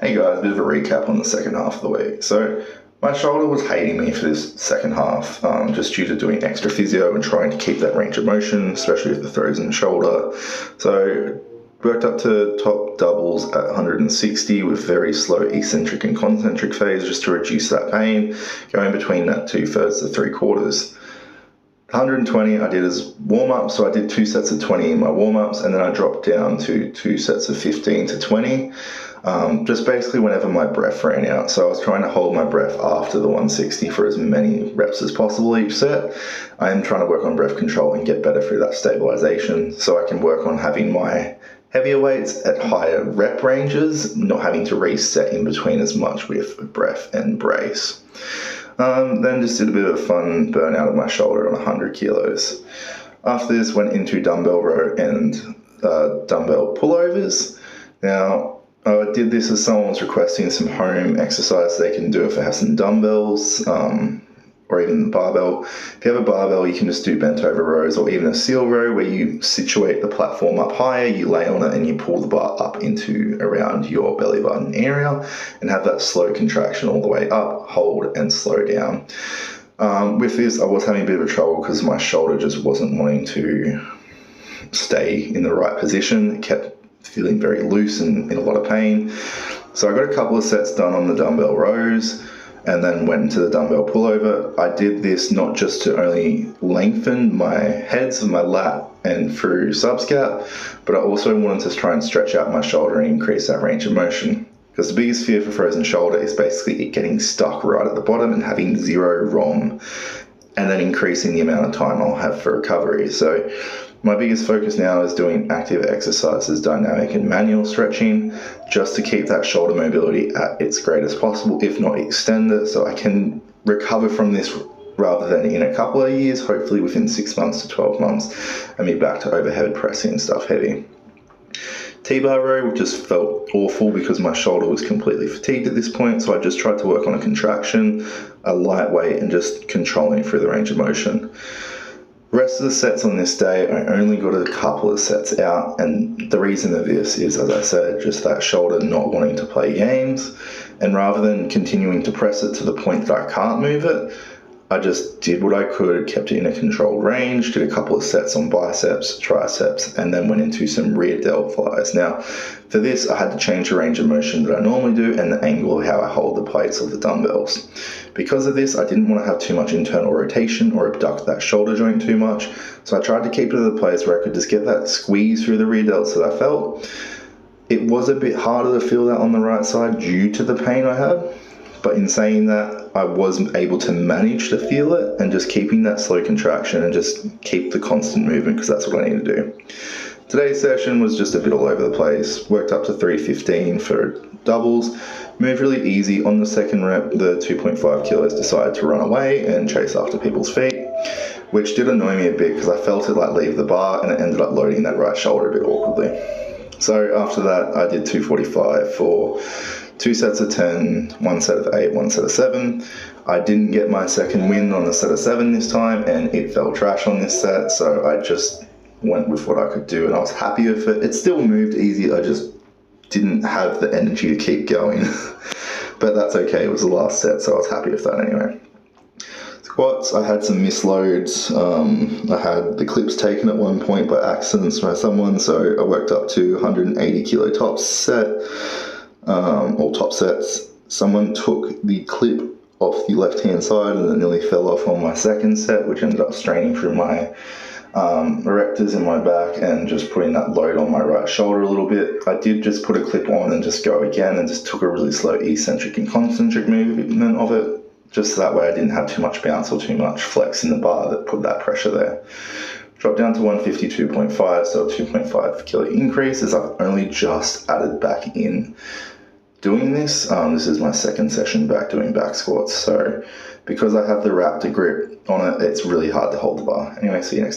Hey guys, a bit of a recap on the second half of the week. So my shoulder was hating me for this second half, just due to doing extra physio and trying to keep that range of motion, especially with the throws in the shoulder. So worked up to top doubles at 160 with very slow eccentric and concentric phase just to reduce that pain, going between that 2/3 to 3/4. 120 I did as warm-up, so I did 2 sets of 20 in my warm-ups, and then I dropped down to 2 sets of 15 to 20, just basically whenever my breath ran out. So I was trying to hold my breath after the 160 for as many reps as possible each set. I am trying to work on breath control and get better through that stabilization, so I can work on having my heavier weights at higher rep ranges, not having to reset in between as much with breath and brace. Then just did a bit of a fun burnout of my shoulder on 100 kilos. After this, went into dumbbell row and dumbbell pullovers. Now, I did this as someone was requesting some home exercise they can do if they have some dumbbells, or even the barbell. If you have a barbell, you can just do bent over rows, or even a seal row where you situate the platform up higher, you lay on it and you pull the bar up into around your belly button area and have that slow contraction all the way up, hold and slow down. With this, I was having a bit of a trouble because my shoulder just wasn't wanting to stay in the right position. It kept feeling very loose and in a lot of pain. So I got a couple of sets done on the dumbbell rows, and then went into the dumbbell pullover. I did this not just to only lengthen my heads of my lat and through subscap, but I also wanted to try and stretch out my shoulder and increase that range of motion. Because the biggest fear for frozen shoulder is basically it getting stuck right at the bottom and having zero ROM, and then increasing the amount of time I'll have for recovery. So my biggest focus now is doing active exercises, dynamic and manual stretching, just to keep that shoulder mobility at its greatest possible, if not extend it, so I can recover from this rather than in a couple of years, hopefully within 6 months to 12 months, and be back to overhead pressing and stuff heavy. T-bar row just felt awful because my shoulder was completely fatigued at this point, so I just tried to work on a contraction, a lightweight, and just controlling through the range of motion. Rest of the sets on this day, I only got a couple of sets out, and the reason of this is, as I said, just that shoulder not wanting to play games, and rather than continuing to press it to the point that I can't move it, I just did what I could, kept it in a controlled range, did a couple of sets on biceps, triceps, and then went into some rear delt flies. Now, for this, I had to change the range of motion that I normally do and the angle of how I hold the plates of the dumbbells. Because of this, I didn't want to have too much internal rotation or abduct that shoulder joint too much, so I tried to keep it at a place where I could just get that squeeze through the rear delts that I felt. It was a bit harder to feel that on the right side due to the pain I had. But in saying that, I was able to manage to feel it, and just keeping that slow contraction and just keep the constant movement, because that's what I need to do. Today's session was just a bit all over the place. Worked up to 315 for doubles. Moved really easy. On the second rep, the 2.5 kilos decided to run away and chase after people's feet, which did annoy me a bit because I felt it like leave the bar, and it ended up loading that right shoulder a bit awkwardly. So after that, I did 245 for 2 sets of 10, 1 set of 8, 1 set of 7. I didn't get my second win on the set of 7 this time, and it felt trash on this set, so I just went with what I could do, and I was happy with it. It still moved easy, I just didn't have the energy to keep going. But that's okay, it was the last set, so I was happy with that anyway. Squats, I had some misloads. I had the clips taken at one point by accident by someone, so I worked up to 180 kilo top set. Or top sets. Someone took the clip off the left hand side and it nearly fell off on my second set, which ended up straining through my erectors in my back and just putting that load on my right shoulder a little bit. I did just put a clip on and just go again, and just took a really slow eccentric and concentric movement of it, just so that way I didn't have too much bounce or too much flex in the bar that put that pressure there. Dropped down to 152.5, so a 2.5 kilo increase, as I've only just added back in doing this. This is my second session back doing back squats, so because I have the Raptor grip on it, it's really hard to hold the bar. Anyway, see you next time.